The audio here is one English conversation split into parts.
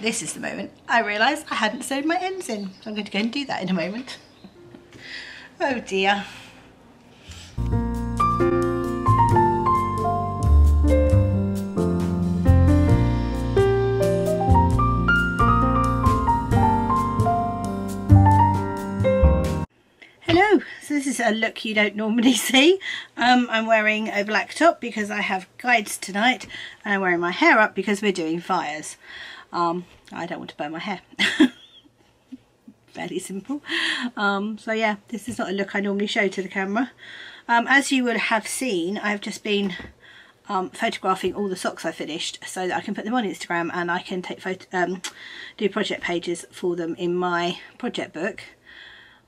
this is the moment I realised I hadn't sewed my ends in. So I'm going to go and do that in a moment. Oh dear. Hello, so this is a look you don't normally see. I'm wearing a black top because I have guides tonight, and I'm wearing my hair up because we're doing fires. I don't want to burn my hair. Fairly simple. So yeah, this is not a look I normally show to the camera. As you would have seen, I've just been photographing all the socks I finished so that I can put them on Instagram, and I can take do project pages for them in my project book.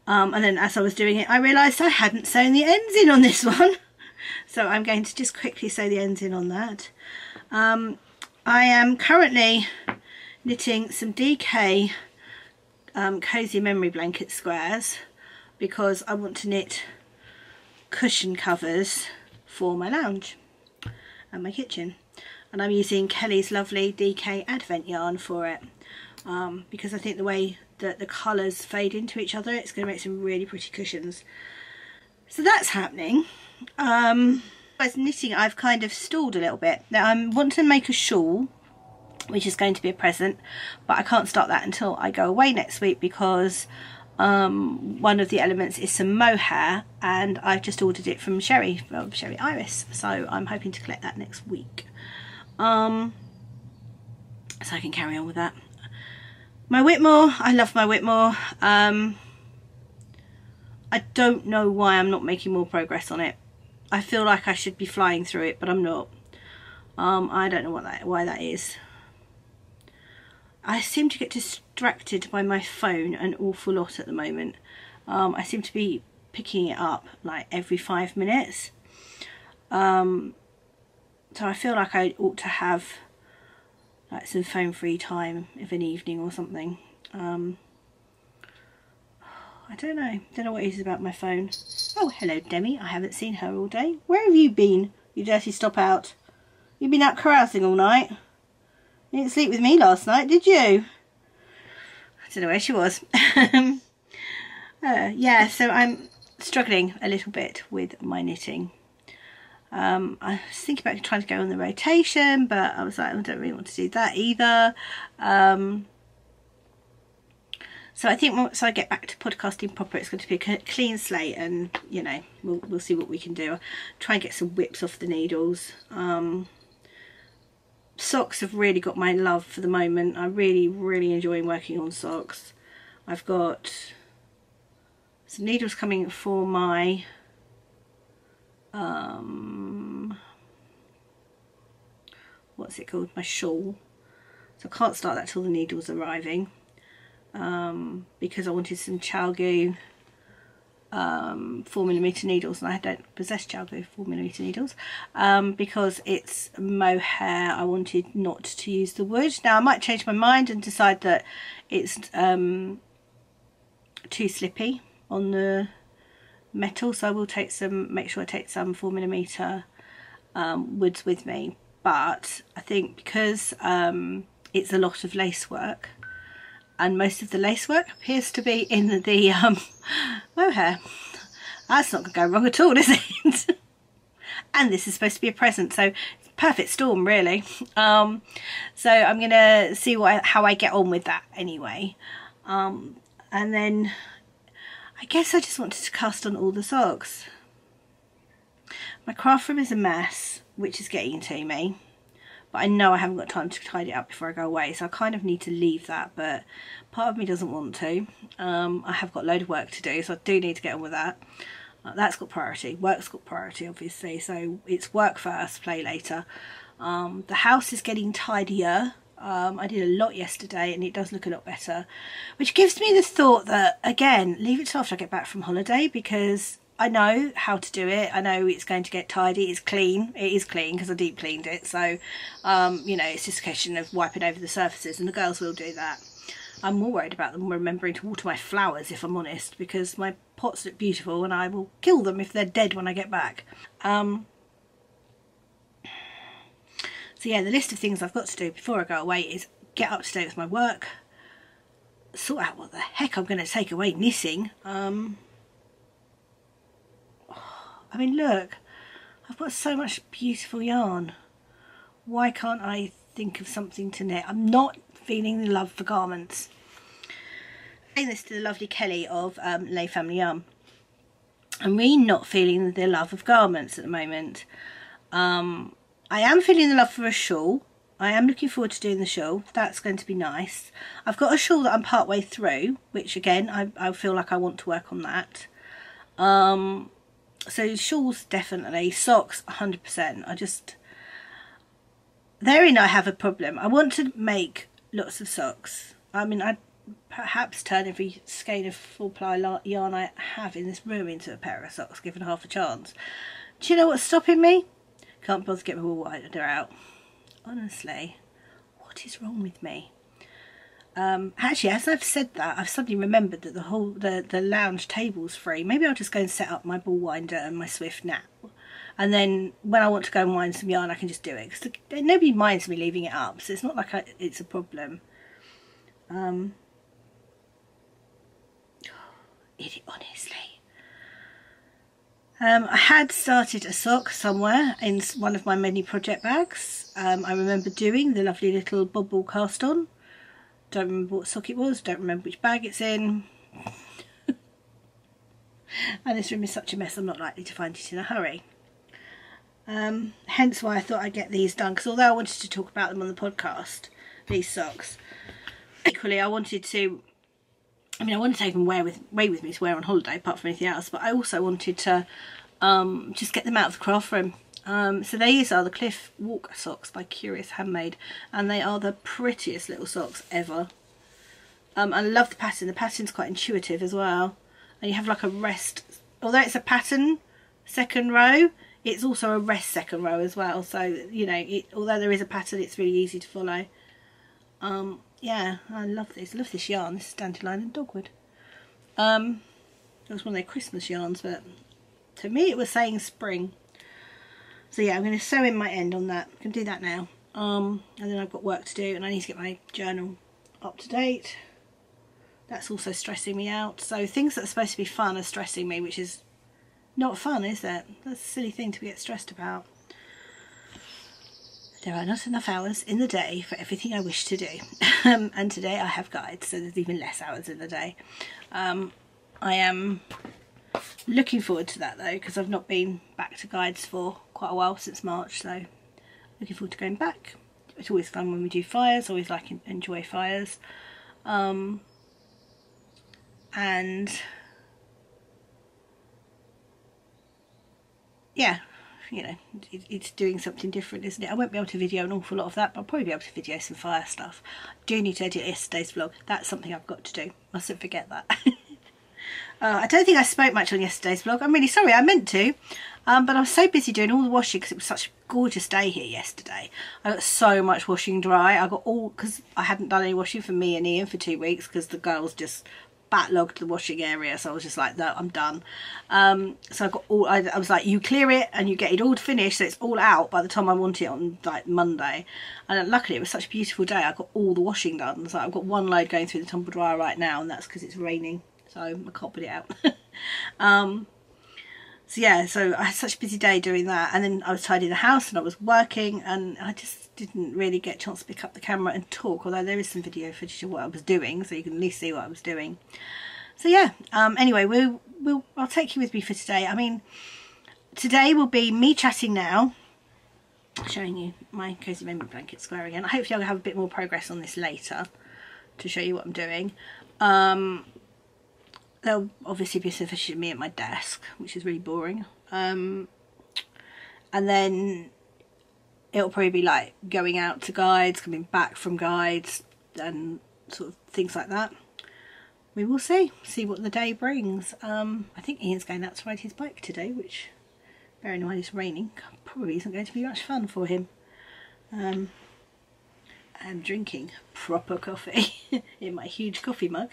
And then as I was doing it, I realised I hadn't sewn the ends in on this one. So I'm going to just quickly sew the ends in on that. I am currently knitting some DK Cosy Memory blanket squares because I want to knit cushion covers for my lounge and my kitchen. And I'm using Kelly's lovely DK Advent yarn for it because I think the way that the colours fade into each other, it's going to make some really pretty cushions. So that's happening. As knitting, I've kind of stalled a little bit. Now I want to make a shawl, which is going to be a present, but I can't start that until I go away next week because one of the elements is some mohair, and I've just ordered it from Sherry Iris, so I'm hoping to collect that next week, so I can carry on with that. My Whitmore, I love my Whitmore. I don't know why I'm not making more progress on it. I feel like I should be flying through it, but I'm not. I don't know why that is. I seem to get distracted by my phone an awful lot at the moment. I seem to be picking it up like every 5 minutes. So I feel like I ought to have like some phone free time of an evening or something. I don't know what it is about my phone. Oh, hello Demi, I haven't seen her all day. Where have you been, you dirty stop out? You've been out carousing all night? You didn't sleep with me last night, did you? I don't know where she was. Yeah, so I'm struggling a little bit with my knitting. I was thinking about trying to go on the rotation, but I was like, I don't really want to do that either. So I think once I get back to podcasting proper, it's going to be a clean slate, and you know, we'll see what we can do. I'll try and get some whips off the needles. Socks have really got my love for the moment. I'm really enjoying working on socks. I've got some needles coming for my what's it called, my shawl. So I can't start that till the needles are arriving, because I wanted some Chalgoo 4mm needles, and I don't possess Chalgoo 4mm needles, because it's mohair. I wanted not to use the wood. Now I might change my mind and decide that it's too slippy on the metal, so I will take some, make sure I take some 4mm woods with me. But I think because it's a lot of lace work, and most of the lace work appears to be in the mohair, that's not going to go wrong at all, is it? And this is supposed to be a present, so it's a perfect storm really. So I'm going to see how I get on with that anyway. And then I guess I just wanted to cast on all the socks. My craft room is a mess, which is getting to me, but I know I haven't got time to tidy it up before I go away, so I kind of need to leave that, but part of me doesn't want to. I have got a load of work to do, so I do need to get on with that. That's got priority. Work's got priority, obviously, so it's work first, play later. The house is getting tidier. I did a lot yesterday and it does look a lot better, which gives me the thought that, again, leave it till after I get back from holiday, because I know how to do it. I know it's going to get tidy. It's clean. It is clean because I deep cleaned it. So, you know, it's just a question of wiping over the surfaces, and the girls will do that. I'm more worried about them remembering to water my flowers, if I'm honest, because my pots look beautiful and I will kill them if they're dead when I get back. So yeah, the list of things I've got to do before I go away is get up to date with my work, sort out what the heck I'm going to take away knitting. I mean, look, I've got so much beautiful yarn. Why can't I think of something to knit? I'm not feeling the love for garments. Saying this to the lovely Kelly of Lay Family Yarn. I'm really not feeling the love of garments at the moment. I am feeling the love for a shawl. I am looking forward to doing the shawl. That's going to be nice. I've got a shawl that I'm part way through, which again, I feel like I want to work on that. So shawls definitely, socks 100%. Therein I have a problem. I want to make lots of socks. I mean, I'd perhaps turn every skein of 4-ply yarn I have in this room into a pair of socks, given half a chance. Do you know what's stopping me? Can't bother to get my wool winder out. Honestly, what is wrong with me? Actually, as I've said that, I've suddenly remembered that the lounge table's free. Maybe I'll just go and set up my ball winder and my Swift now, and then when I want to go and wind some yarn, I can just do it, because nobody minds me leaving it up, so it's not like it's a problem. Honestly, I had started a sock somewhere in one of my many project bags. I remember doing the lovely little bob ball cast on. Don't remember what sock it was, don't remember which bag it's in. And this room is such a mess, I'm not likely to find it in a hurry. Hence why I thought I'd get these done, because although I wanted to talk about them on the podcast, these socks, equally I wanted to take them away with me to wear on holiday, apart from anything else, but I also wanted to just get them out of the craft room. So these are the Cliff Walker socks by Curious Handmade, and they are the prettiest little socks ever. I love the pattern. The pattern's quite intuitive as well, and you have like a rest, although it's a pattern second row, it's also a rest second row as well, so you know, although there is a pattern, it's really easy to follow. Yeah, I love this. I love this yarn. This is Dandelion and Dogwood. It was one of their Christmas yarns, but to me it was saying spring. So yeah, I'm going to sew in my end on that. I can do that now. And then I've got work to do, and I need to get my journal up to date. That's also stressing me out. So things that are supposed to be fun are stressing me, which is not fun, is it? That's a silly thing to get stressed about. There are not enough hours in the day for everything I wish to do. And today I have guides, so there's even less hours in the day. I am looking forward to that though, because I've not been back to guides for quite a while, since March, so looking forward to going back. It's always fun when we do fires, always enjoy fires. And yeah, you know, it's doing something different, isn't it? I won't be able to video an awful lot of that, but I'll probably be able to video some fire stuff. I do need to edit yesterday's vlog. That's something I've got to do. Mustn't forget that. I don't think I spoke much on yesterday's vlog. I'm really sorry, I meant to. But I was so busy doing all the washing because it was such a gorgeous day here yesterday. I got so much washing dry. I got all, because I hadn't done any washing for me and Ian for 2 weeks because the girls just backlogged the washing area, so I was just like, no, I'm done. So I got all, I was like, you clear it and you get it all finished so it's all out by the time I want it on like Monday. And luckily it was such a beautiful day, I got all the washing done. So I've got one load going through the tumble dryer right now, and that's because it's raining, so I can't put it out. So yeah, so I had such a busy day doing that, and then I was tidying the house and I was working, and I just didn't really get a chance to pick up the camera and talk, although there is some video footage of what I was doing, so you can at least see what I was doing. So yeah, anyway, I'll take you with me for today. I mean, today will be me chatting now, showing you my Cosy Memory blanket square again. Hopefully I'll have a bit more progress on this later to show you what I'm doing. There'll obviously be some footage of me at my desk, which is really boring. And then it'll probably be like going out to guides, coming back from guides, and sort of things like that. We will see what the day brings. I think Ian's going out to ride his bike today, which, bearing in mind it's raining, probably isn't going to be much fun for him. I'm drinking proper coffee in my huge coffee mug,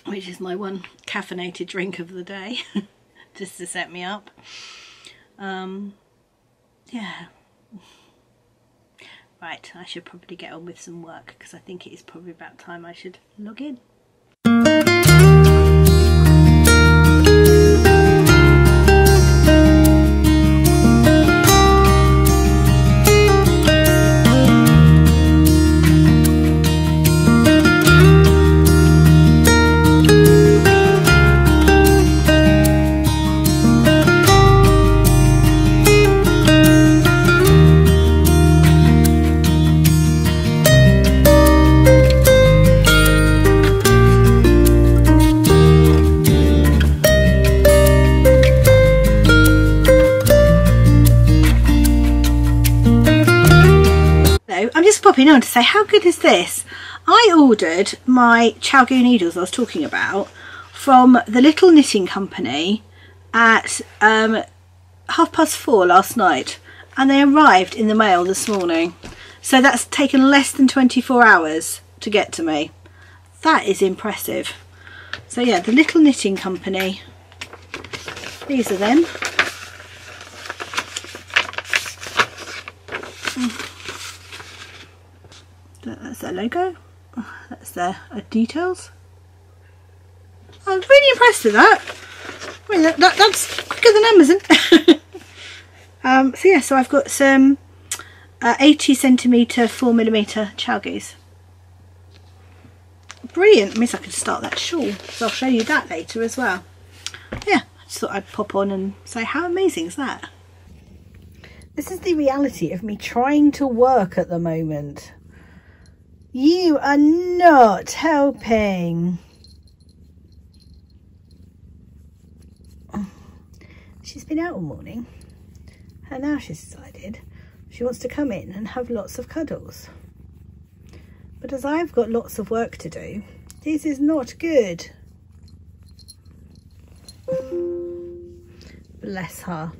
which is my one caffeinated drink of the day, just to set me up. Yeah, Right, I should probably get on with some work because I think it is probably about time I should log in. I'm just popping on to say, how good is this? I ordered my Chalgu needles I was talking about from the little knitting company at 4:30 last night, and they arrived in the mail this morning. So that's taken less than 24 hours to get to me. That is impressive. So yeah, the little knitting company, these are them. That's their logo, that's their details. I'm really impressed with that. I mean, that's quicker than Amazon. So yeah, so I've got some 80cm 4mm Chalgus. Brilliant. Means I can start that shawl, so I'll show you that later as well. Yeah, I just thought I'd pop on and say, how amazing is that? This is the reality of me trying to work at the moment. You are not helping. She's been out all morning and now she's decided she wants to come in and have lots of cuddles. But as I've got lots of work to do, this is not good. Bless her.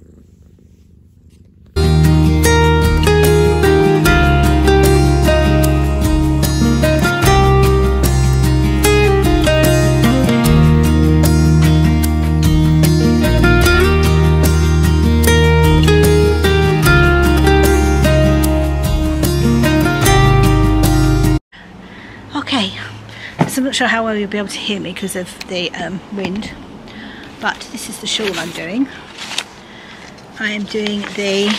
Okay, so I'm not sure how well you'll be able to hear me because of the wind, but this is the shawl I'm doing. I am doing the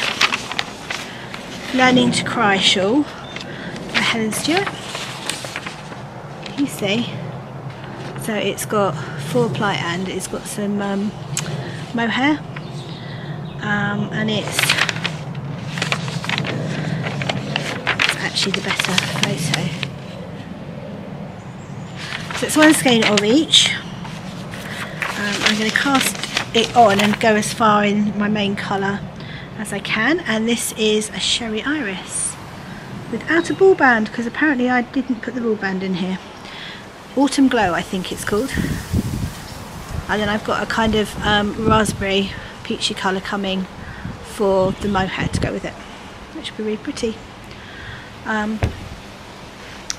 Learning to Cry shawl by Helen Stewart. You see, so it's got 4-ply and it's got some mohair, and it's actually the better photo. So it's one skein of each. I'm going to cast it on and go as far in my main colour as I can, and this is a Sherry Iris without a ball band because apparently I didn't put the ball band in here. Autumn Glow I think it's called, and then I've got a kind of raspberry peachy colour coming for the mohair to go with it, which will be really pretty.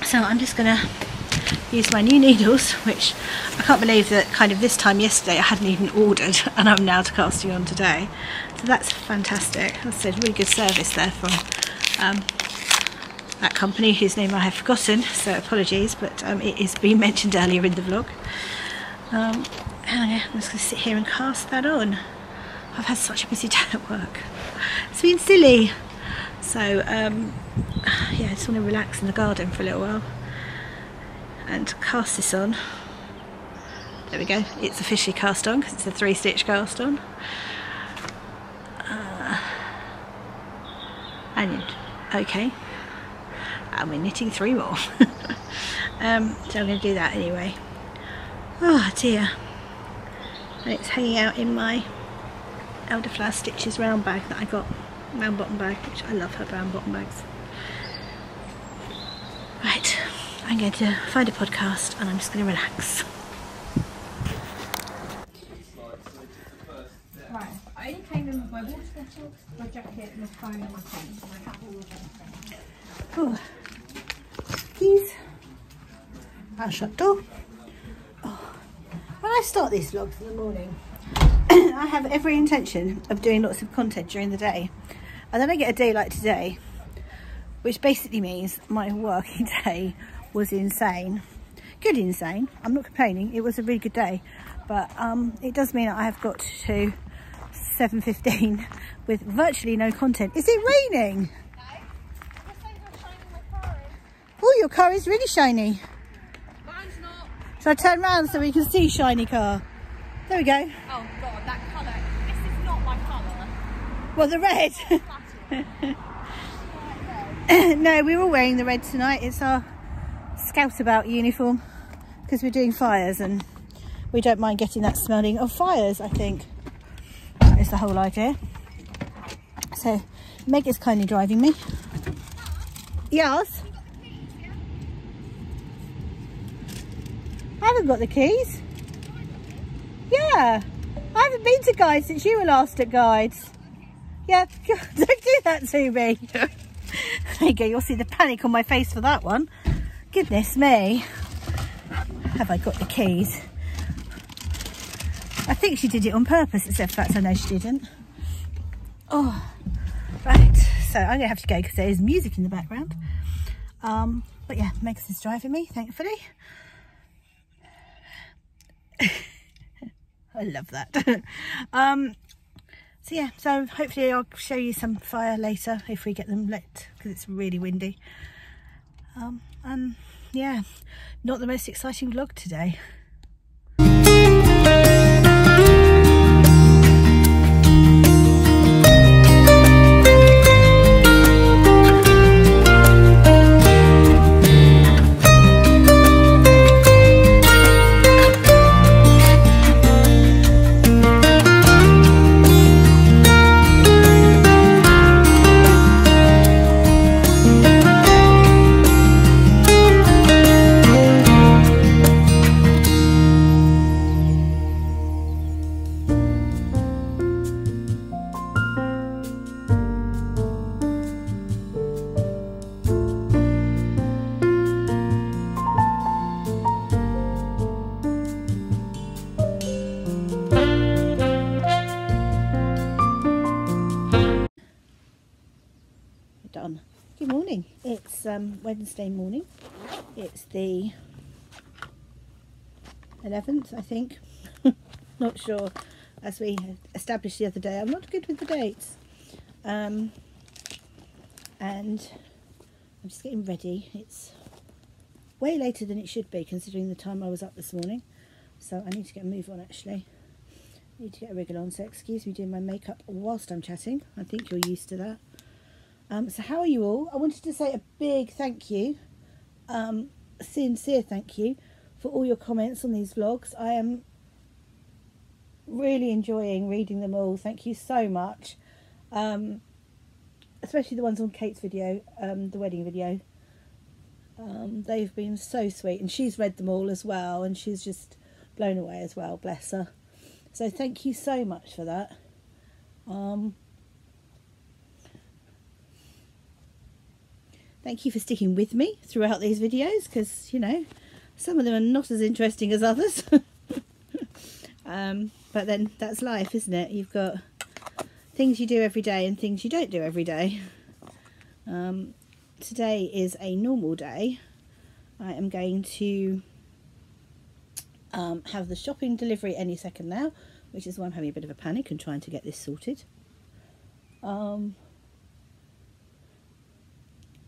So I'm just going to use my new needles, which I can't believe that kind of this time yesterday I hadn't even ordered and I'm now casting on today. So that's fantastic. That's a really good service there from that company whose name I have forgotten, so apologies, but it is being mentioned earlier in the vlog. And I'm just going to sit here and cast that on. I've had such a busy day at work. It's been silly. So yeah, I just want to relax in the garden for a little while and cast this on. There we go, it's officially cast on because it's a 3-stitch cast on. And okay, and we're knitting 3 more. So I'm going to do that anyway. Oh dear. And it's hanging out in my Elderflower Stitches round bag that I got, round bottom bag, which I love her brown bottom bags. Right, I'm going to find a podcast and I'm just going to relax. Right, I only came in with my water bottle, my jacket, my phone and my pen. So I have all of them. Oh, keys. I'll shut door. Oh. When I start these vlogs in the morning, I have every intention of doing lots of content during the day. And then I get a day like today which basically means my working day was insane. Good insane, I'm not complaining, it was a really good day, but it does mean I have got to 7:15 with virtually no content. Is it raining? No, I'm just saying how shiny my car is. Oh, your car is really shiny. Mine's not. So I turn around so we can see shiny car. There we go. Oh god, that colour. This is not my colour. Well, the red. No, we're all wearing the red tonight. It's our Scoutabout uniform because we're doing fires and we don't mind getting that smelling of fires, I think. Is the whole idea. So Meg is kindly driving me. Yes. I haven't got the keys. Yeah, I haven't been to Guides since you were last at Guides. Yeah, don't do that to me. There you go, you'll see the panic on my face for that one. Goodness me. Have I got the keys? I think she did it on purpose, except for the fact I know she didn't. Oh, right. So I'm going to have to go because there is music in the background. But yeah, Megs is driving me, thankfully. I love that. So yeah, so hopefully I'll show you some fire later if we get them lit because it's really windy. And yeah, not the most exciting vlog today. Done. Good morning. It's Wednesday morning. It's the 11th, I think. Not sure. As we established the other day, I'm not good with the dates. And I'm just getting ready. It's way later than it should be considering the time I was up this morning. So I need to get a move on actually. I need to get a wriggle on, so excuse me doing my makeup whilst I'm chatting. I think you're used to that. So how are you all? I wanted to say a big thank you, sincere thank you for all your comments on these vlogs. I am really enjoying reading them all. Thank you so much, especially the ones on Kate's video, the wedding video. They've been so sweet and she's read them all as well and she's just blown away as well, bless her. So thank you so much for that. Thank you for sticking with me throughout these videos because, you know, some of them are not as interesting as others. But then that's life, isn't it? You've got things you do every day and things you don't do every day. Today is a normal day. I am going to have the shopping delivery any second now, which is why I'm having a bit of a panic and trying to get this sorted.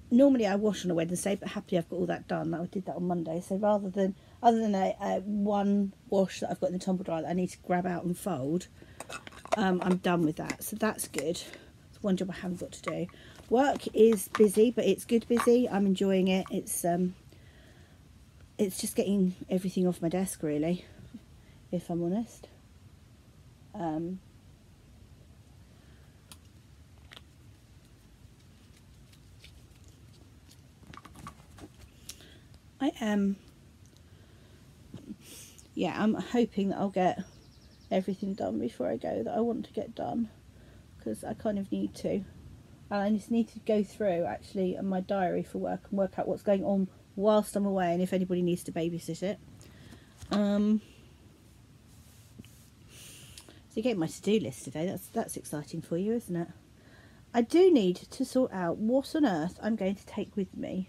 Normally I wash on a Wednesday, but happily I've got all that done. I did that on Monday, so rather than other than a one wash that I've got in the tumble dryer that I need to grab out and fold, I'm done with that, so that's good. It's one job I haven't got to do. Work is busy, but it's good busy. I'm enjoying it. It's just getting everything off my desk really, if I'm honest. I'm hoping that I'll get everything done before I go that I want to get done, because I kind of need to. And I just need to go through actually my diary for work and work out what's going on whilst I'm away and if anybody needs to babysit it. So you get my to-do list today. That's exciting for you, isn't it? I do need to sort out what on earth I'm going to take with me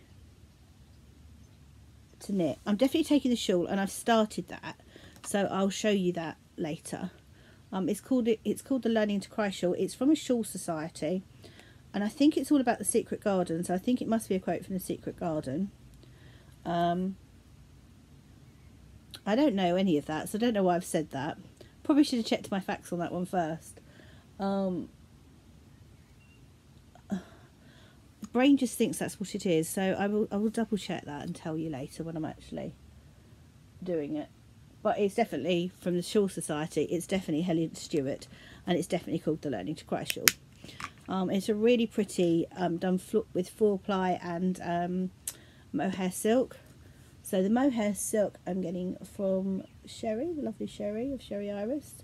to knit. I'm definitely taking the shawl, and I've started that, so I'll show you that later. It's called the Learning to Cry shawl. It's from a shawl society, and I think it's all about the Secret Garden, so I think it must be a quote from the Secret Garden. I don't know any of that, so I don't know why I've said that. Probably should have checked my facts on that one first. The brain just thinks that's what it is, so I will double check that and tell you later when I'm actually doing it. But it's definitely from the Shawl Society. It's definitely Helen Stewart, and it's definitely called the Learning to Cry shawl. It's a really pretty done with 4-ply and mohair silk. So the mohair silk I'm getting from Sherry, the lovely Sherry of Sherry Iris,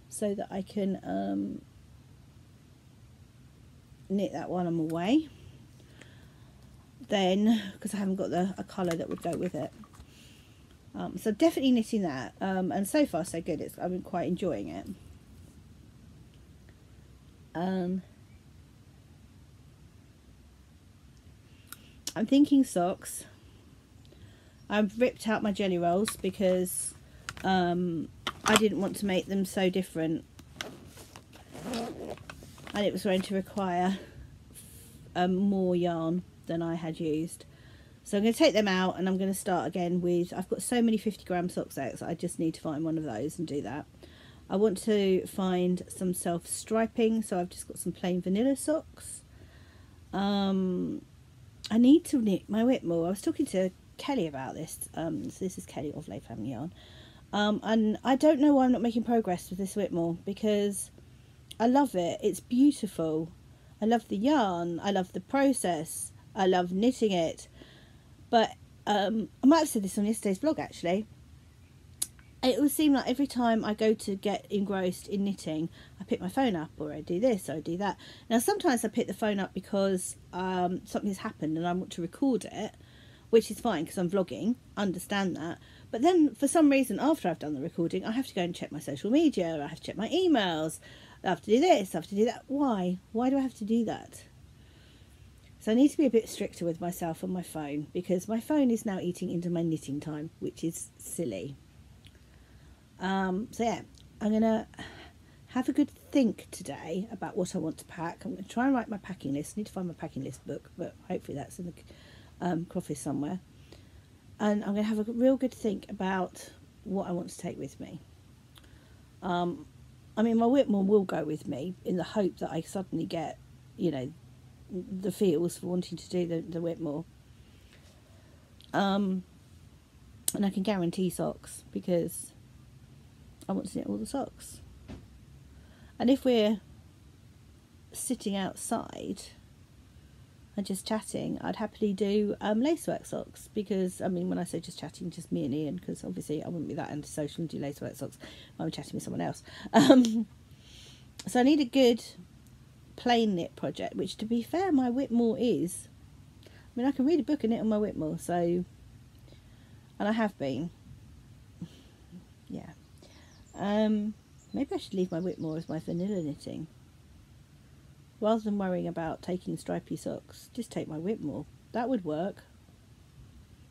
so that I can knit that while I'm away. Then, because I haven't got a colour that would go with it. So definitely knitting that, and so far so good. I've been quite enjoying it. I'm thinking socks. I've ripped out my jelly rolls because I didn't want to make them so different, and it was going to require more yarn than I had used. So I'm going to take them out, and I'm going to start again with, I've got so many 50-gram sock sets, I just need to find one of those and do that. I want to find some self-striping, so I've just got some plain vanilla socks. I need to knit my Whitmore. I was talking to Kelly about this. So this is Kelly of Lay Family Yarn. And I don't know why I'm not making progress with this Whitmore, because I love it. It's beautiful. I love the yarn. I love the process. I love knitting it. But I might have said this on yesterday's vlog actually. It would seem like every time I go to get engrossed in knitting, I pick my phone up, or I do this, or I do that. Now sometimes I pick the phone up because something's happened and I want to record it, which is fine because I'm vlogging, understand that. But then for some reason after I've done the recording, I have to go and check my social media, I have to check my emails, I have to do this, I have to do that. Why? Why do I have to do that? So I need to be a bit stricter with myself on my phone, because my phone is now eating into my knitting time, which is silly. So yeah, I'm going to have a good think today about what I want to pack. I'm going to try and write my packing list. I need to find my packing list book, but hopefully that's in the office somewhere. And I'm going to have a real good think about what I want to take with me. I mean, my Whitmore will go with me in the hope that I suddenly get, you know, the feels for wanting to do the Whitmore. And I can guarantee socks, because I want to knit all the socks. And if we're sitting outside and just chatting, I'd happily do lacework socks, because I mean, when I say just chatting, just me and Ian, because obviously I wouldn't be that antisocial and do lacework socks when I'm chatting with someone else. So I need a good plain knit project, which to be fair my Whitmore is. I mean, I can read a book and knit on my Whitmore, so, and I have been, yeah. Maybe I should leave my Whitmore as my vanilla knitting rather than worrying about taking stripy socks. Just take my Whitmore, that would work,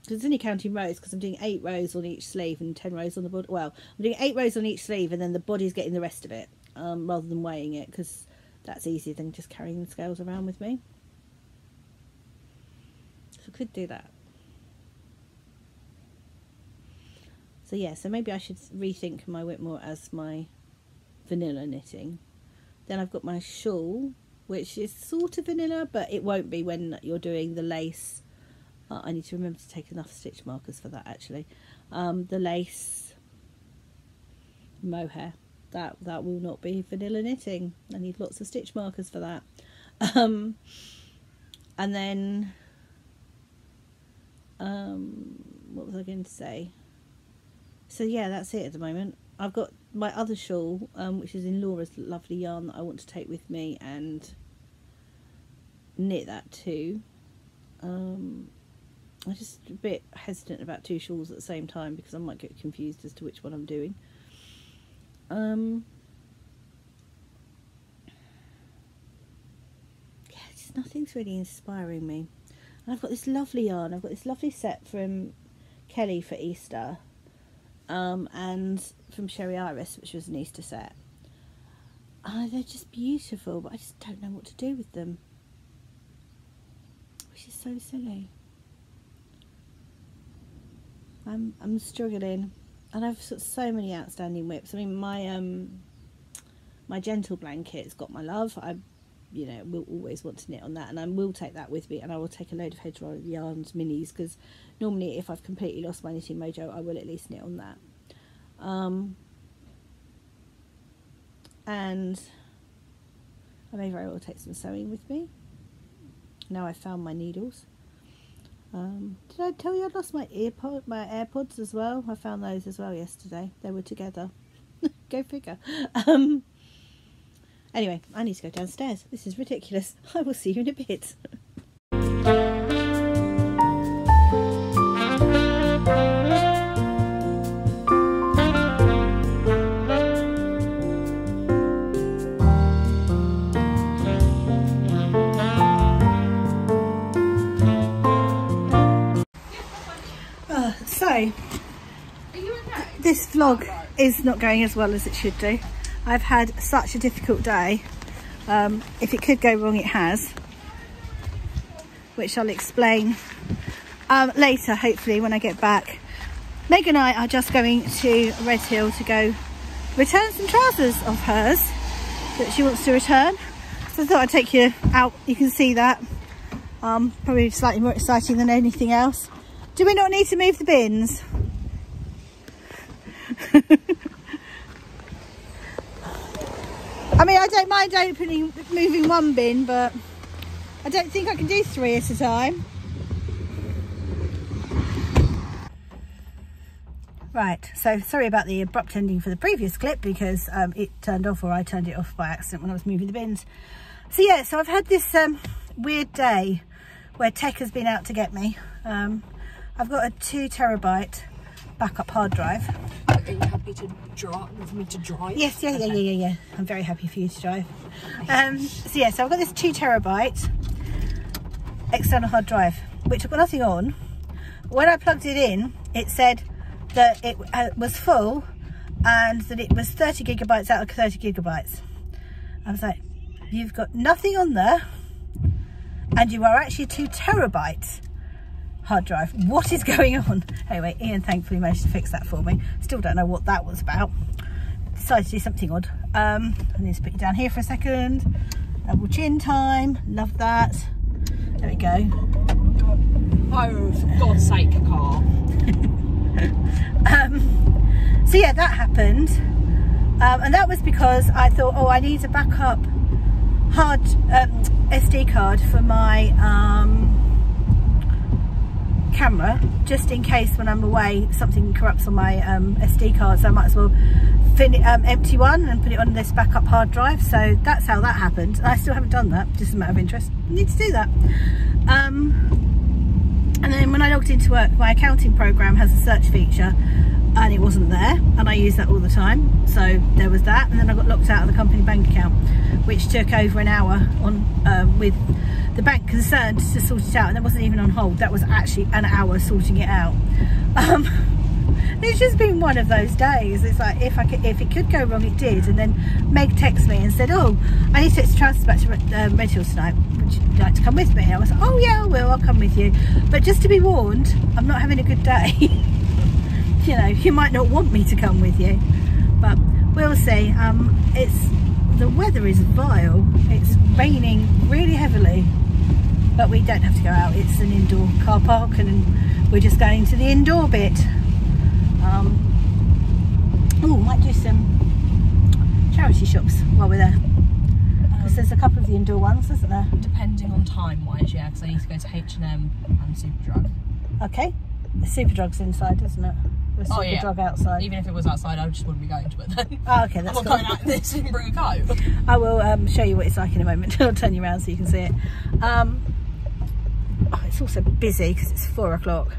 because it's only counting rows, because I'm doing 8 rows on each sleeve and 10 rows on the body. Well, I'm doing 8 rows on each sleeve, and then the body's getting the rest of it, rather than weighing it, because that's easier than just carrying the scales around with me. So I could do that. So yeah, so maybe I should rethink my Whitmore as my vanilla knitting. Then I've got my shawl, which is sort of vanilla, but it won't be when you're doing the lace. I need to remember to take enough stitch markers for that actually. The lace mohair. That will not be vanilla knitting. I need lots of stitch markers for that. And then what was I going to say? So yeah, that's it at the moment. I've got my other shawl, which is in Laura's lovely yarn, that I want to take with me and knit that too. I'm just a bit hesitant about 2 shawls at the same time, because I might get confused as to which one I'm doing. nothing's really inspiring me. And I've got this lovely yarn. I've got this lovely set from Kelly for Easter, and from Sherry Iris, which was an Easter set. They're just beautiful, but I just don't know what to do with them, which is so silly. I'm struggling, and I've got so many outstanding whips. I mean, my gentle blanket's got my love. I, you know, will always want to knit on that, and I will take that with me, and I will take a load of Hedgerow Yarns minis, because normally if I've completely lost my knitting mojo, I will at least knit on that. And I may very well take some sewing with me. Now I've found my needles. Did I tell you I lost my AirPods as well? I found those as well yesterday. They were together. Go figure. Anyway, I need to go downstairs. This is ridiculous. I will see you in a bit. So, this vlog is not going as well as it should do. I've had such a difficult day. If it could go wrong, it has, which I'll explain later, hopefully, when I get back. Meg and I are just going to Red Hill to go return some trousers of hers that she wants to return. So I thought I'd take you out. You can see that. Probably slightly more exciting than anything else. Do we not need to move the bins? I mean, I don't mind moving one bin, but I don't think I can do 3 at a time. Right, so sorry about the abrupt ending for the previous clip, because it turned off, or I turned it off by accident when I was moving the bins. So yeah, so I've had this weird day where tech has been out to get me. I've got a 2 terabyte backup hard drive. Are you happy to drive, for me to drive? Yes, yeah. I'm very happy for you to drive. So yeah, so I've got this 2 terabyte external hard drive, which I've got nothing on. When I plugged it in, it said that it was full and that it was 30 gigabytes out of 30 gigabytes. I was like, you've got nothing on there and you are actually 2 terabytes hard drive. What is going on? Anyway, Ian thankfully managed to fix that for me. Still don't know what that was about. Decided to do something odd. I need to put you down here for a second. Double chin time. Love that. There we go. Oh, for God's sake, car. So yeah, that happened. And that was because I thought, oh, I need a backup hard SD card for my camera, just in case when I'm away something corrupts on my SD card, so I might as well empty one and put it on this backup hard drive. So that's how that happened. I still haven't done that, just a matter of interest. I need to do that. And then when I logged into work, my accounting program has a search feature and it wasn't there, and I use that all the time, so there was that. And then I got locked out of the company bank account, which took over an hour on with the bank concerned to sort it out, and it wasn't even on hold. That was actually an hour sorting it out. It's just been one of those days. It's like, if it could go wrong, it did. And then Meg texted me and said, oh, I need to take the trousers back to Red Hill tonight, would you like to come with me? I was like, oh yeah, I will, I'll come with you, but just to be warned, I'm not having a good day. You know, you might not want me to come with you, but we'll see. The weather is vile. It's raining really heavily, but we don't have to go out. It's an indoor car park and we're just going to the indoor bit. Oh, might do some charity shops while we're there, because there's a couple of the indoor ones, isn't there? Depending on time wise, yeah, because I need to go to H&M and Superdrug. Okay, the Superdrug's inside, isn't it? The Superdrug outside. Even if it was outside, I just wouldn't be going to it then. Oh, okay, that's I'm cool. not going out this and bring a coat. I will show you what it's like in a moment. I'll turn you around so you can see it. Oh, it's also busy because it's 4 o'clock.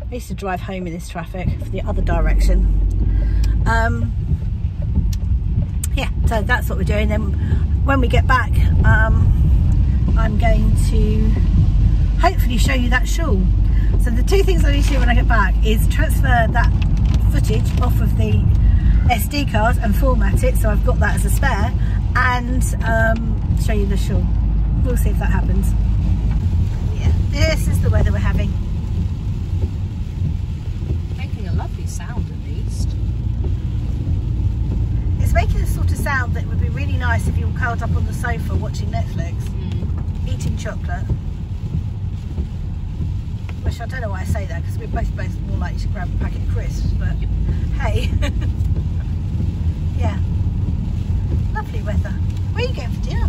I used to drive home in this traffic for the other direction. Yeah, so that's what we're doing. Then when we get back, I'm going to hopefully show you that shawl. So the two things I need to do when I get back is transfer that footage off of the SD card and format it, so I've got that as a spare, and show you the shawl. We'll see if that happens. Yeah, this is the weather we're having. Making a lovely sound at least. It's making the sort of sound that would be really nice if you were curled up on the sofa watching Netflix, eating chocolate. Which I don't know why I say that, because we're both more likely to grab a packet of crisps, but hey. Yeah, lovely weather. Where are you going for dinner?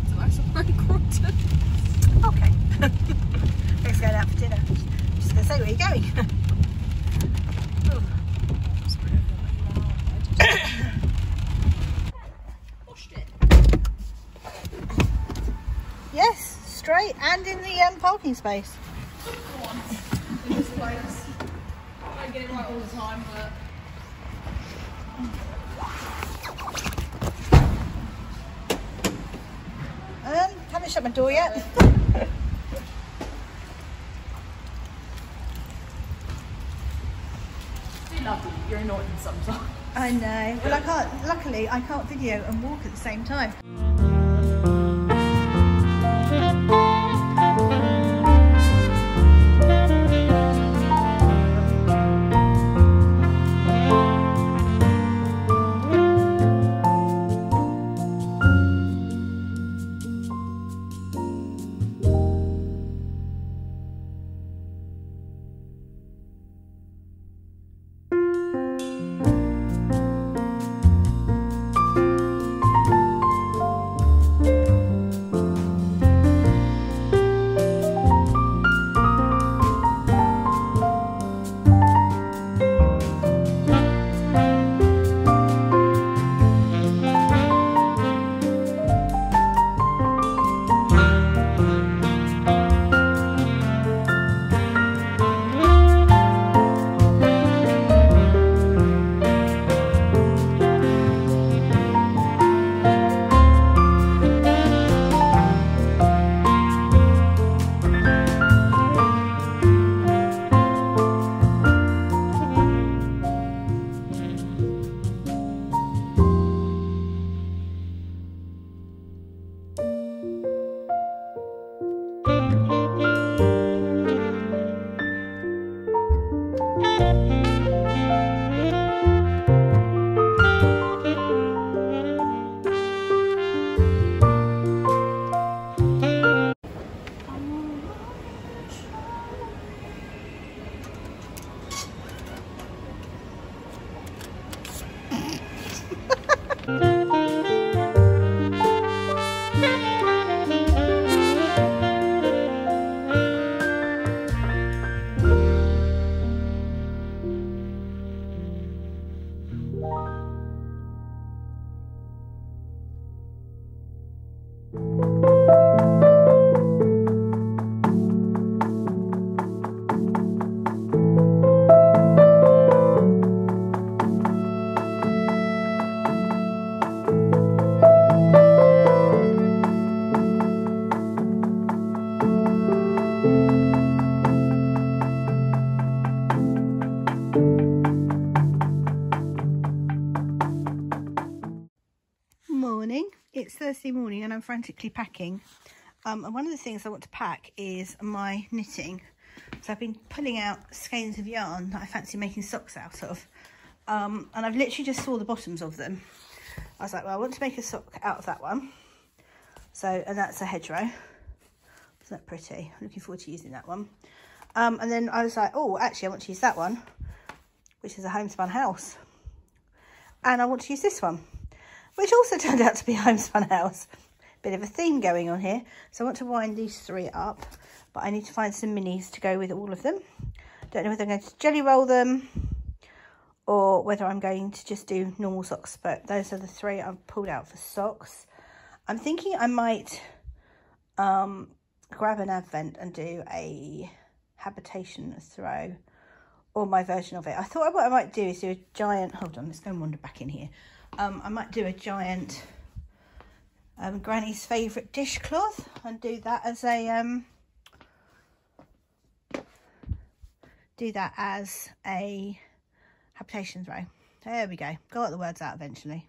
It's a nice Crompton. Okay. Thanks for going out for dinner. Just going to say, where are you going? Washed it. Yes, straight and in the parking space. Go on. In this place. I don't get it right all the time, but... Haven't shut my door yet. Do love you. You're annoying sometimes. I know. Well, I can't. Luckily, I can't video and walk at the same time. It's Thursday morning and I'm frantically packing. And one of the things I want to pack is my knitting. So I've been pulling out skeins of yarn that I fancy making socks out of. And I've literally just saw the bottoms of them. I was like, well, I want to make a sock out of that one. So, and that's a hedgerow. Isn't that pretty? I'm looking forward to using that one. And then I was like, oh, actually I want to use that one, which is a homespun house. And I want to use this one, which also turned out to be a homespun house. Bit of a theme going on here. So I want to wind these three up, but I need to find some minis to go with all of them. Don't know whether I'm going to jelly roll them or whether I'm going to just do normal socks, but those are the three I've pulled out for socks. I'm thinking I might grab an advent and do a habitation throw, or my version of it. I thought what I might do is do a giant, hold on, let's go and wander back in here. I might do a giant Granny's favourite dishcloth and do that as a habitations row. There we go. Got the words out eventually.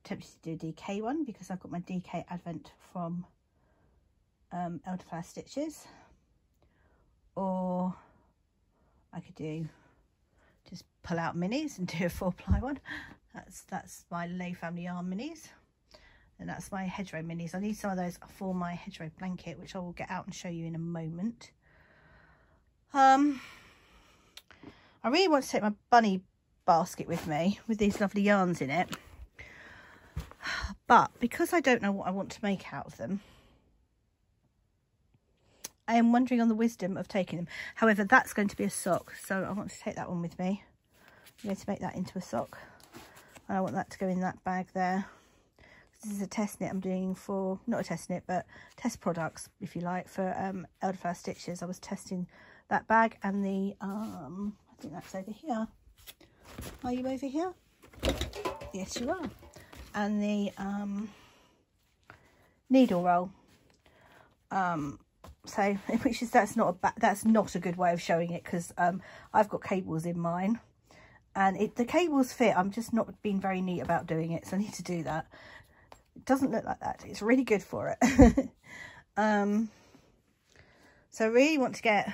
Tempted to do a DK one because I've got my DK Advent from Elderflower Stitches, or I could do just pull out minis and do a 4-ply one. That's my Lay Family Yarn minis, and that's my hedgerow minis. I need some of those for my hedgerow blanket, which I will get out and show you in a moment. I really want to take my bunny basket with me with these lovely yarns in it, but because I don't know what I want to make out of them, I am wondering on the wisdom of taking them. However, that's going to be a sock, so I want to take that one with me. I'm going to make that into a sock, and I want that to go in that bag there. This is a test knit I'm doing for, not a test knit, but test products, if you like, for Elderflower Stitches. I was testing that bag and the, I think that's over here. Are you over here? Yes, you are. And the needle roll. So, which is, that's not a good way of showing it, because I've got cables in mine, and the cables fit. I'm just not being very neat about doing it, so I need to do that. It doesn't look like that. It's really good for it. So I really want to get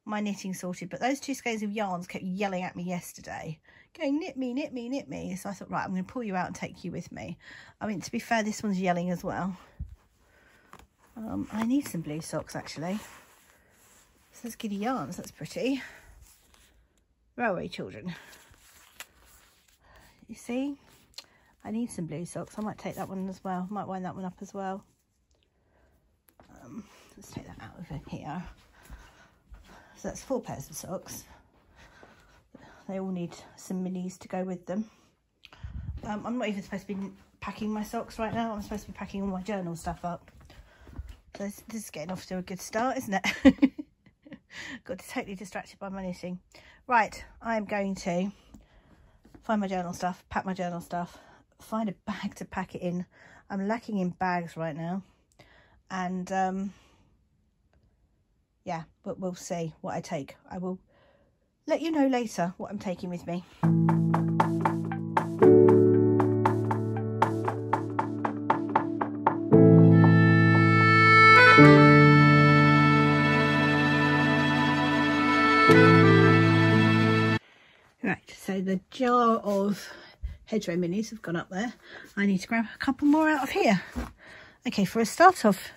my knitting sorted, but those two skeins of yarns kept yelling at me yesterday, going knit me, knit me, knit me. So I thought, right, I'm going to pull you out and take you with me. I mean, to be fair, this one's yelling as well. I need some blue socks actually. So there's Giddy Yarns, that's pretty. Railway children. You see, I need some blue socks. I might take that one as well. Might wind that one up as well. Let's take that out of here. So that's 4 pairs of socks. They all need some minis to go with them. I'm not even supposed to be packing my socks right now. I'm supposed to be packing all my journal stuff up. So this is getting off to a good start, isn't it? Got totally distracted by my knitting. Right, I'm going to find my journal stuff, pack my journal stuff, find a bag to pack it in. I'm lacking in bags right now. And yeah, but we'll see what I take. I will let you know later what I'm taking with me. Right, so the jar of hedgerow minis have gone up there. I need to grab a couple more out of here. Okay, for a start off,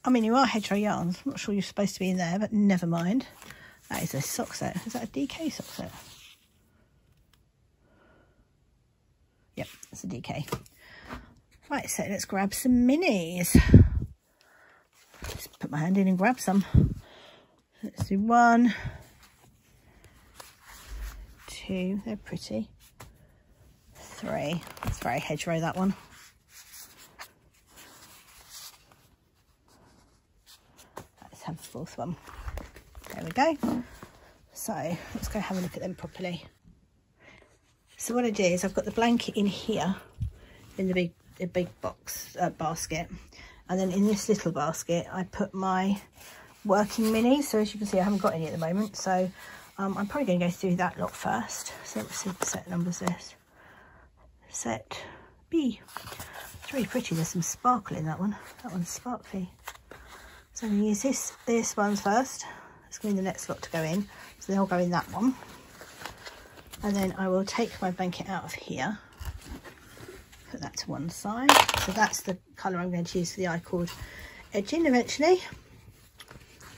I mean, you are hedgerow yarns. I'm not sure you're supposed to be in there, but never mind. That is a sock set. Is that a DK sock set? Yep, it's a DK. Right, so let's grab some minis. Just put my hand in and grab some. Let's do 1, 2, they're pretty. 3, it's very hedgerow, that one. Let's have the 4th one. There we go. So let's go have a look at them properly. So what I did is I've got the blanket in here in the big box basket, and then in this little basket I put my working minis. So as you can see, I haven't got any at the moment, so I'm probably going to go through that lot first. So let's see what set number is this. Set B. It's really pretty. There's some sparkle in that one. That one's sparkly. So I'm going to use this one first. It's going to be the next lot to go in, so they'll go in that one. And then I will take my blanket out of here, put that to one side. So that's the colour I'm going to use for the I-cord edging eventually.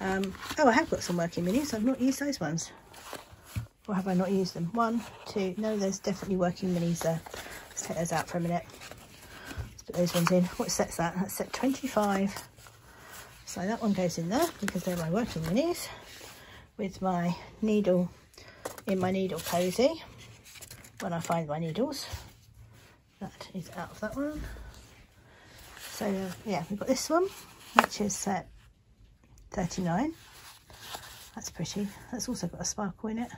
Oh, I have got some working minis. I've not used those ones. Or have I not used them? 1, 2, no, there's definitely working minis there. Let's take those out for a minute. Let's put those ones in. What set's that? That's set 25. So that one goes in there because they're my working minis, with my needle in my needle cozy when I find my needles. That is out of that one. So yeah, we've got this one, which is set 39. That's pretty. That's also got a sparkle in it.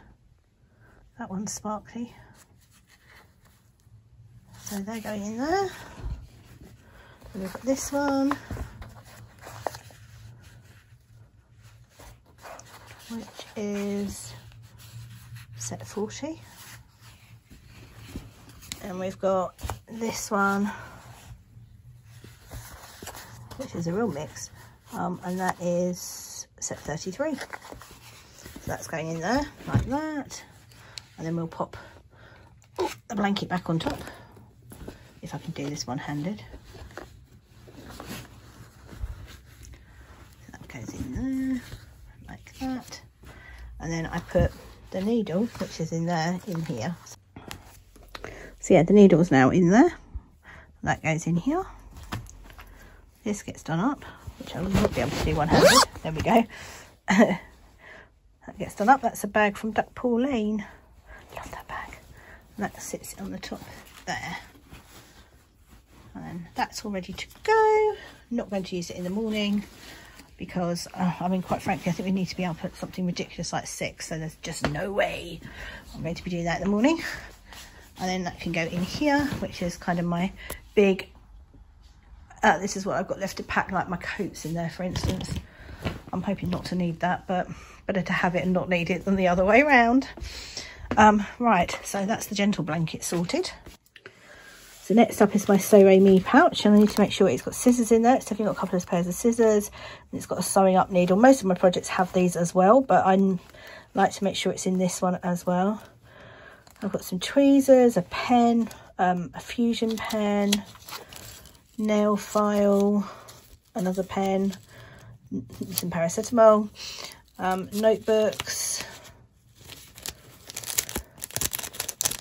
That one's sparkly. So they're going in there. And we've got this one, which is set 40. And we've got this one, which is a real mix, and that is set 33. So that's going in there like that. And then we'll pop the blanket back on top, if I can do this one-handed. So that goes in there like that, and then I put the needle, which is in there, in here. So yeah, the needle's now in there. That goes in here. This gets done up, which I will not be able to do one-handed. There we go. That gets done up. That's a bag from Duck Pauline. Love that bag. And that sits on the top there. And then that's all ready to go. Not going to use it in the morning because, I mean, quite frankly, I think we need to be up at something ridiculous like 6. So there's just no way I'm going to be doing that in the morning. And then that can go in here, which is kind of my big, this is what I've got left to pack, like my coats in there, for instance. I'm hoping not to need that, but better to have it and not need it than the other way around. Right, so that's the gentle blanket sorted. So next up is my Sew Me pouch, and I need to make sure it's got scissors in there. It's definitely got a couple of pairs of scissors, and it's got a sewing up needle. Most of my projects have these as well, but I like to make sure it's in this one as well. I've got some tweezers, a pen, a fusion pen, nail file, another pen, some paracetamol, notebooks,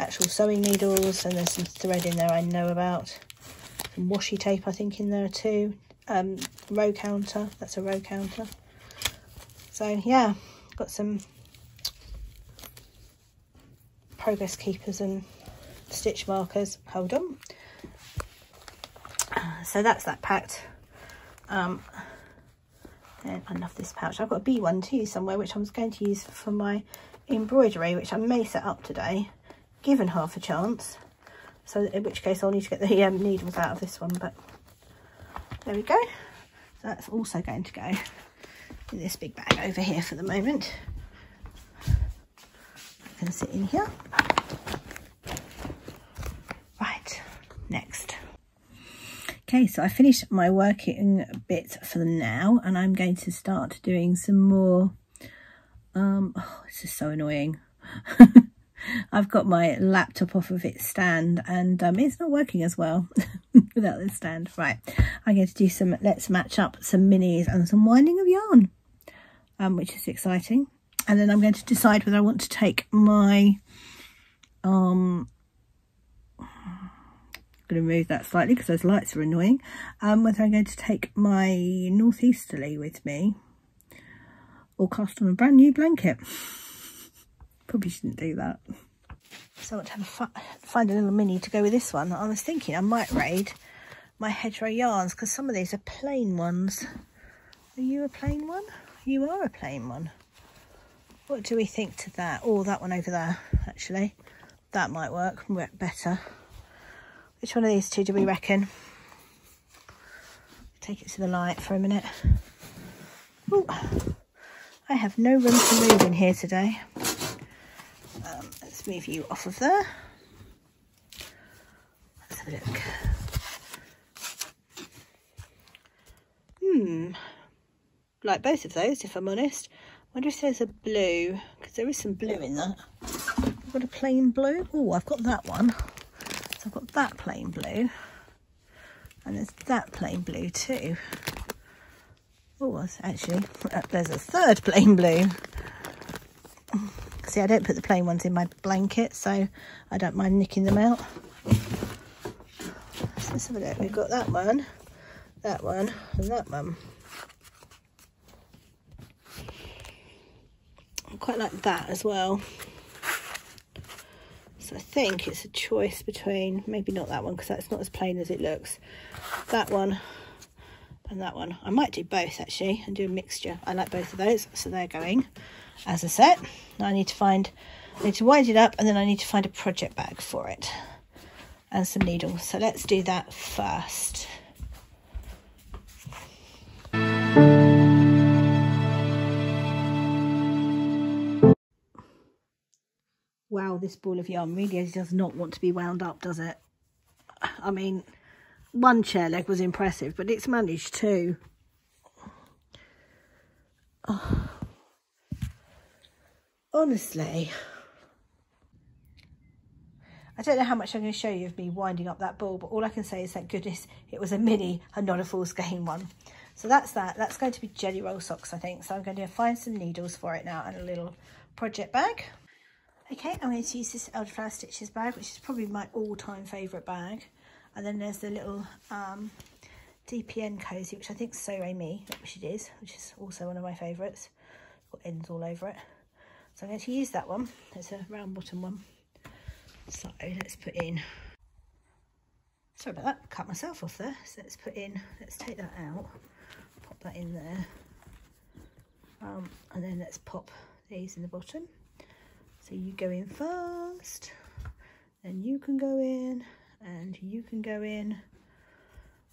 actual sewing needles, and there's some thread in there I know about, some washi tape I think in there too, row counter, that's a row counter. So yeah, got some progress keepers and stitch markers. Hold on. So that's that packed. And I love this pouch. I've got a B one too somewhere, which I was going to use for my embroidery, which I may set up today, given half a chance. So in which case I'll need to get the needles out of this one, but there we go. So that's also going to go in this big bag over here for the moment. That can sit in here. Right, next. Okay, so I finished my working bit for now, and I'm going to start doing some more. Oh, this is so annoying. I've got my laptop off of its stand, and it's not working as well without this stand. Right, I'm going to do some let's match up some minis and some winding of yarn, which is exciting. And then I'm going to decide whether I want to take my I'm going to move that slightly because those lights are annoying. Whether I'm going to take my northeasterly with me or cast on a brand new blanket. Probably shouldn't do that. So I want to have find a little mini to go with this one. I was thinking I might raid my hedgerow yarns because some of these are plain ones. Are you a plain one? You are a plain one. What do we think to that? Oh, that one over there, actually. That might work better. Which one of these two do we reckon? Take it to the light for a minute. Ooh, I have no room to move in here today. Let's move you off of there. Let's have a look. Like both of those, if I'm honest. I wonder if there's a blue, because there is some blue in that. I've got a plain blue. Oh, I've got that one. So I've got that plain blue, and there's that plain blue too. Oh, actually, there's a third plain blue. See, I don't put the plain ones in my blanket, so I don't mind nicking them out. So let's have a look. We've got that one, and that one. I quite like that as well. So I think it's a choice between, maybe not that one because that's not as plain as it looks, that one and that one. I might do both actually and do a mixture. I like both of those, so they're going as a set. Now I need to wind it up, and then I need to find a project bag for it. and some needles. So let's do that first. Wow, this ball of yarn really does not want to be wound up, does it? I mean, one chair leg was impressive, but it's managed to. Oh. Honestly, I don't know how much I'm going to show you of me winding up that ball, but all I can say is thank goodness it was a mini and not a full skein one. So that's that. That's going to be jelly roll socks, I think. So I'm going to find some needles for it now and a little project bag. Okay, I'm going to use this Elderflower Stitches bag, which is probably my all-time favourite bag. And then there's the little DPN Cosy, which I think is So Amy, which it is, which is also one of my favourites. Got ends all over it. So I'm going to use that one. It's a round bottom one. So let's put in, sorry about that, cut myself off there. So let's put in, let's take that out, pop that in there. And then let's pop these in the bottom. So you go in first, then you can go in, and you can go in.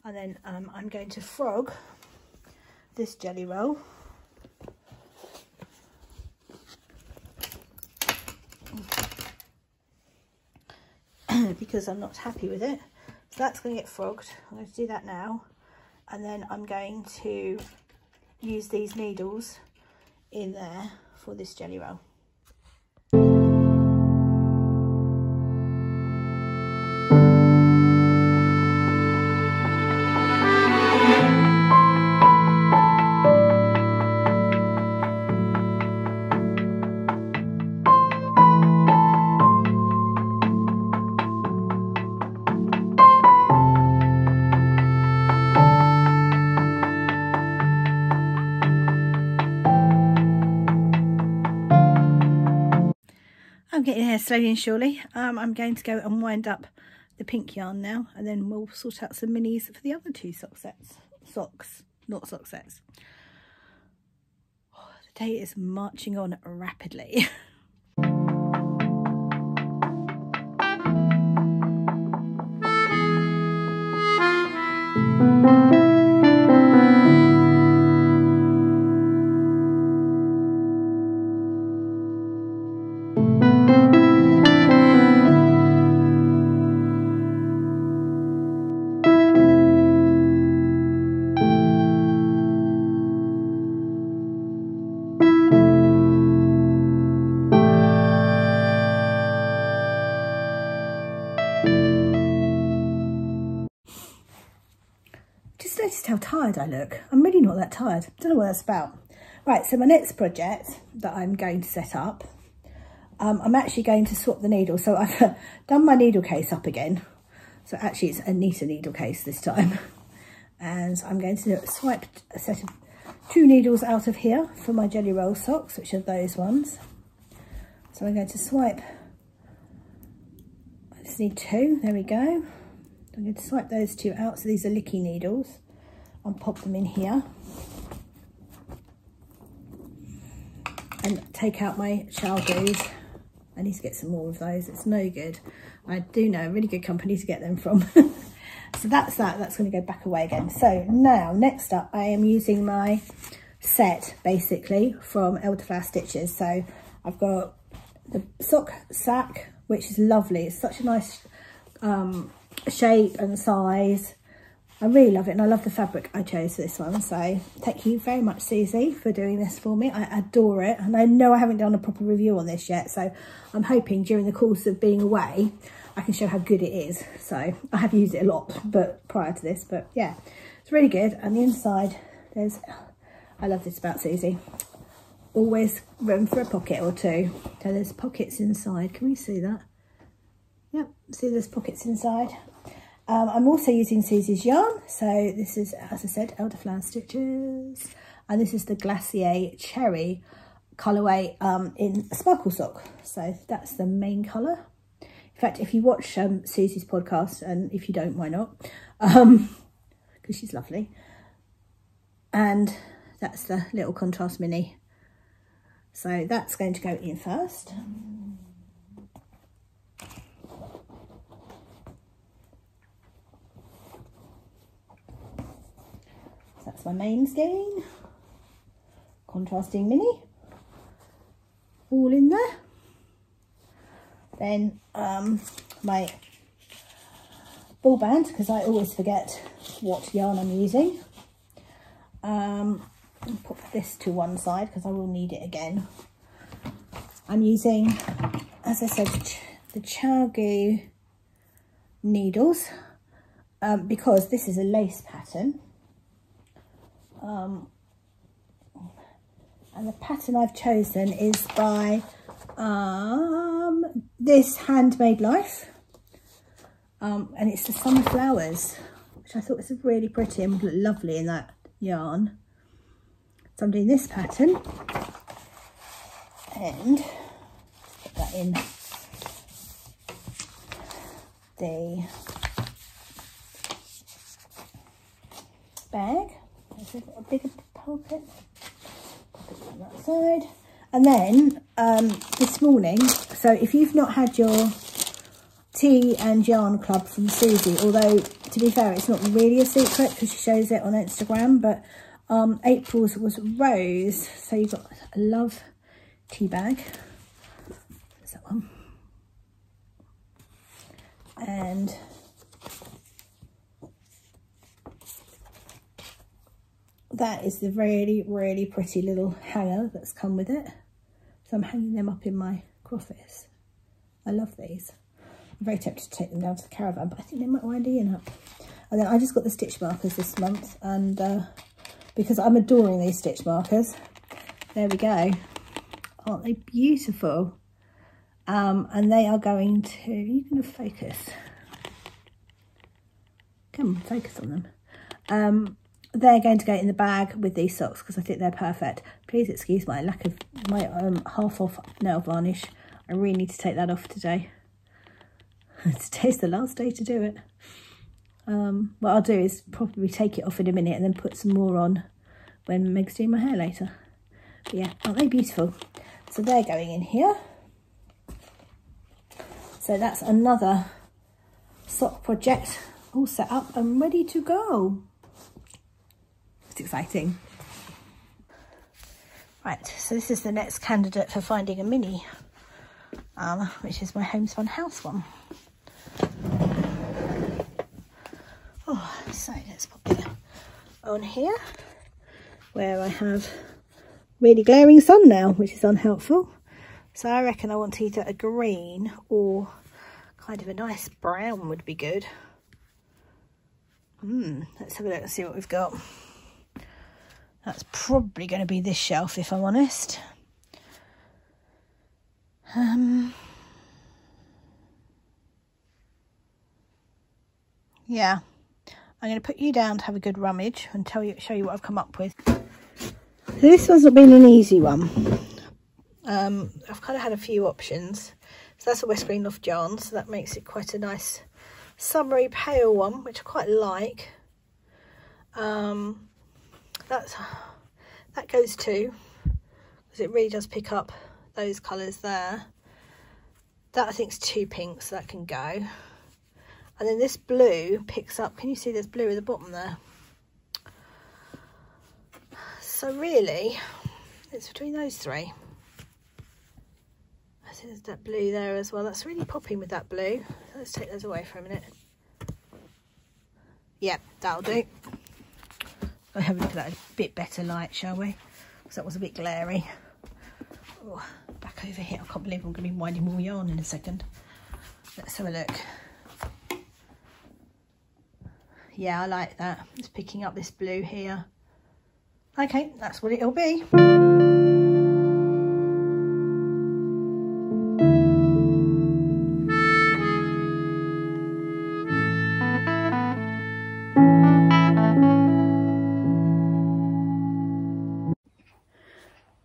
And then I'm going to frog this jelly roll. Because I'm not happy with it. So that's going to get frogged. I'm going to do that now. And then I'm going to use these needles in there for this jelly roll. I'm getting here slowly and surely. I'm going to go and wind up the pink yarn now, and then we'll sort out some minis for the other two sock sets. Socks, not sock sets. Oh, the day is marching on rapidly. Just noticed how tired I look. I'm really not that tired. Don't know what that's about. Right, so my next project that I'm going to set up, I'm actually going to swap the needle. So I've done my needle case up again. So actually it's a neater needle case this time. And I'm going to swipe a set of 2 needles out of here for my jelly roll socks, which are those ones. So I'm going to swipe, I just need 2, there we go. I'm going to swipe those 2 out, so these are licky needles, and pop them in here. And take out my Shawl glues. I need to get some more of those, it's no good. I do know a really good company to get them from. So that's that, that's going to go back away again. So now, next up, I am using my set, basically, from Elderflower Stitches. So I've got the sock sack, which is lovely. It's such a nice shape and size. I really love it, and I love the fabric I chose for this one. So thank you very much, Susie, for doing this for me. I adore it, and I know I haven't done a proper review on this yet, so I'm hoping during the course of being away I can show how good it is. So I have used it a lot but prior to this, but yeah, it's really good. And the inside, there's, I love this about Susie, always room for a pocket or 2. So there's pockets inside. Can we see that? Yep, see there's pockets inside. I'm also using Susie's yarn. So this is, as I said, Elderflower Stitches. And this is the Glacier Cherry colourway in a sparkle sock. So that's the main colour. In fact, if you watch Susie's podcast, and if you don't, why not? Because she's lovely. And that's the little contrast mini. So that's going to go in first. That's my main skein. Contrasting mini. All in there. Then my ball band, because I always forget what yarn I'm using. I'll put this to one side because I will need it again. I'm using, as I said, the Chalgu needles because this is a lace pattern. And the pattern I've chosen is by this Handmade Life. And it's the summer flowers, which I thought was really pretty and would look lovely in that yarn. So I'm doing this pattern and put that in the bag. There's a bigger pocket. Pop it on that side. And then this morning, so if you've not had your tea and yarn club from Susie, although to be fair it's not really a secret because she shows it on Instagram, but April's was rose, so you've got a love tea bag. There's that one. And that is the really pretty little hanger that's come with it. So I'm hanging them up in my office. I love these. I'm very tempted to take them down to the caravan, but I think they might wind Ian up. And then I just got the stitch markers this month, and because I'm adoring these stitch markers, there we go. Aren't they beautiful? And they are going to, you're going to focus. Come on, focus on them. They're going to go in the bag with these socks because I think they're perfect. Please excuse my lack of my half off nail varnish. I really need to take that off today. Today's the last day to do it. What I'll do is probably take it off in a minute and then put some more on when Meg's doing my hair later. But yeah, aren't they beautiful? So they're going in here. So that's another sock project all set up and ready to go. It's exciting. Right, so this is the next candidate for finding a mini, which is my Homespun House one. Oh, so let's pop it on here where I have really glaring sun now, which is unhelpful. So I reckon I want to either a green or kind of a nice brown would be good. Let's have a look and see what we've got. That's probably going to be this shelf if I'm honest. Yeah, I'm going to put you down to have a good rummage and show you what I've come up with. So this one's not been an easy one. I've kind of had a few options. So that's a West Green Loft yarn, so that makes it quite a nice summery pale one, which I quite like. That goes too, because it really does pick up those colours there. That I think is too pink, so that can go. And then this blue picks up, can you see there's blue at the bottom there? So really, it's between those three. I think there's that blue there as well. That's really popping with that blue. So let's take those away for a minute. Yeah, that'll do. I'll have a look at that in a bit better light, shall we? Because that was a bit glary. Oh, back over here. I can't believe I'm going to be winding more yarn in a second. Let's have a look. Yeah, I like that. It's picking up this blue here. Okay, that's what it'll be.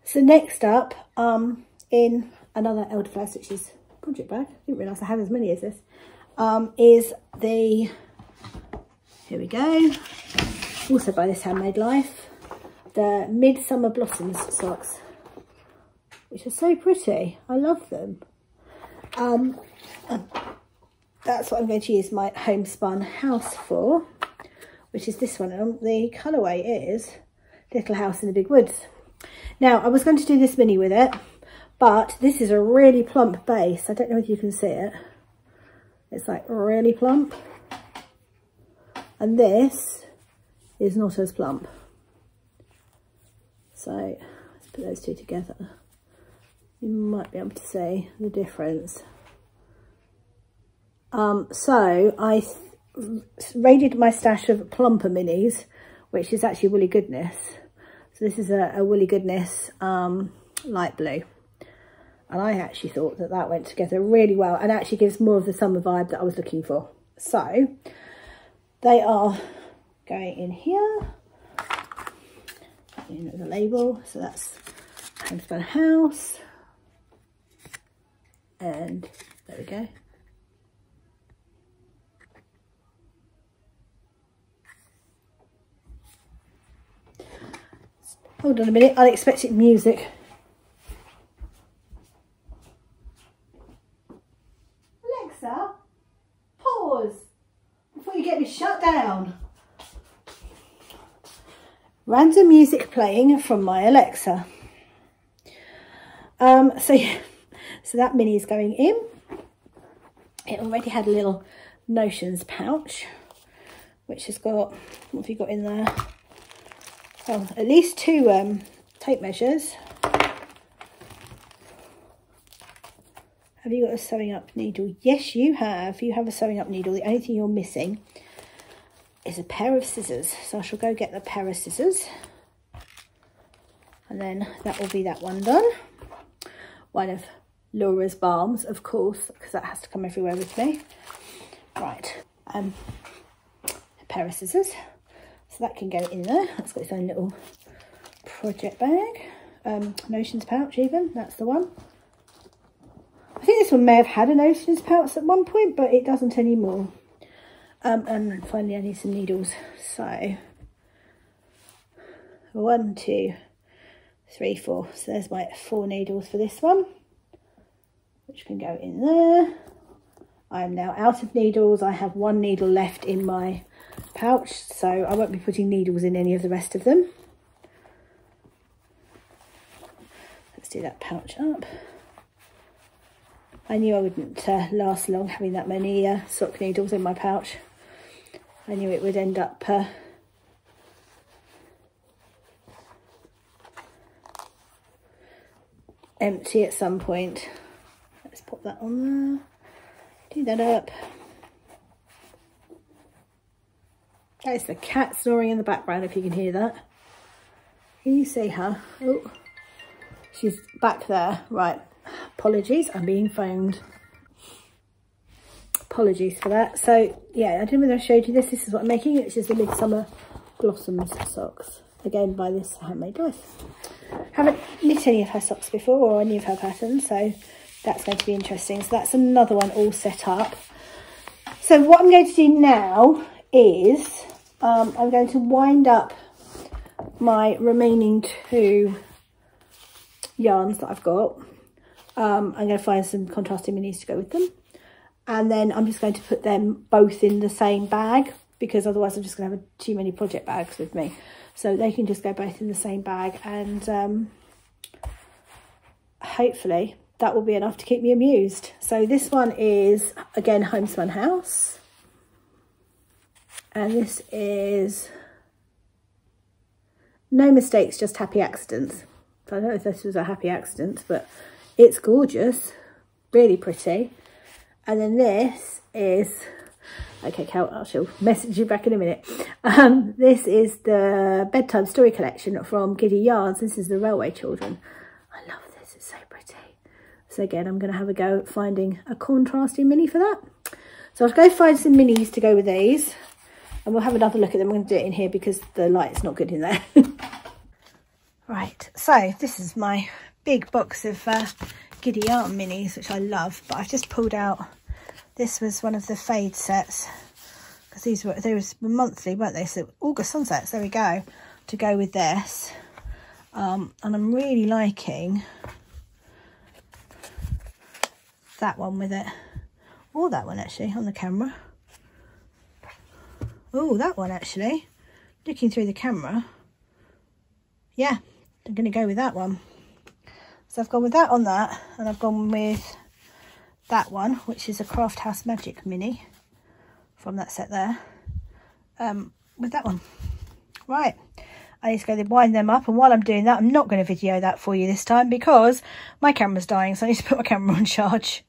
So next up, in another Elderflower Stitches project bag, I didn't realise I had as many as this, is the, here we go, also by this Handmade Life, the Midsummer Blossoms socks, which are so pretty. I love them. That's what I'm going to use my Homespun House for, which is this one. And the colourway is Little House in the Big Woods. Now, I was going to do this mini with it, but this is a really plump base. I don't know if you can see it. It's like really plump. And this is not as plump. So let's put those two together. You might be able to see the difference. So I raided my stash of plumper minis, which is actually Woolly Goodness. So this is a Woolly Goodness light blue. And I actually thought that that went together really well and actually gives more of the summer vibe that I was looking for. So they are going in here, in the label. So that's Homespun House. And there we go. Hold on a minute, unexpected music. Alexa, pause before you get me shut down. Random music playing from my Alexa. So that mini is going in. It already had a little notions pouch, which has got, what have you got in there? Oh, at least 2 tape measures. Have you got a sewing up needle? Yes, you have. You have a sewing up needle. The only thing you're missing is a pair of scissors. So I shall go get the pair of scissors. And then that will be that one done. One of Laura's balms, of course, because that has to come everywhere with me. Right. A pair of scissors. So that can go in there. That's got its own little project bag. Notions pouch even, that's the one. I think this one may have had a notions pouch at one point, but it doesn't anymore. And finally I need some needles. So 1, 2, 3, 4. So there's my 4 needles for this one, which can go in there. I am now out of needles. I have 1 needle left in my pouch, so I won't be putting needles in any of the rest of them. Let's do that pouch up. I knew I wouldn't last long having that many sock needles in my pouch. I knew it would end up empty at some point. Let's pop that on there. Do that up. There's the cat snoring in the background, if you can hear that. Can you see her? Oh, she's back there. Right, apologies, I'm being phoned. Apologies for that. So, yeah, I don't know whether I showed you this. This is what I'm making. It's just the Midsummer Blossoms socks. Again, by this Handmade dice. Haven't knit any of her socks before, or any of her patterns, so that's going to be interesting. So that's another one all set up. So what I'm going to do now is I'm going to wind up my remaining 2 yarns that I've got. I'm going to find some contrasting minis to go with them, and then I'm just going to put them both in the same bag, because otherwise I'm just going to have too many project bags with me. So they can just go both in the same bag, and hopefully that will be enough to keep me amused. So this one is, again, Homespun House. And this is No Mistakes, Just Happy Accidents. So I don't know if this was a happy accident, but it's gorgeous, really pretty. And then this is, okay, Cal, I shall message you back in a minute. This is the Bedtime Story Collection from Giddy Yards. This is the Railway Children. I love this, it's so pretty. So again, I'm going to have a go at finding a contrasting mini for that. So I'll go find some minis to go with these, and we'll have another look at them. I'm going to do it in here because the light's not good in there. Right, so this is my big box of Giddy Art Minis, which I love, but I've just pulled out, this was one of the fade sets, because these were, they were monthly, weren't they? So August sunsets, there we go, to go with this. And I'm really liking that one with it, or that one actually on the camera. Oh, that one actually, looking through the camera, yeah, I'm going to go with that one. So I've gone with that on that, and I've gone with that one, which is a Craft House Magic mini from that set there, with that one. Right, I need to go wind them up, and while I'm doing that, I'm not going to video that for you this time because my camera's dying, so I need to put my camera on charge.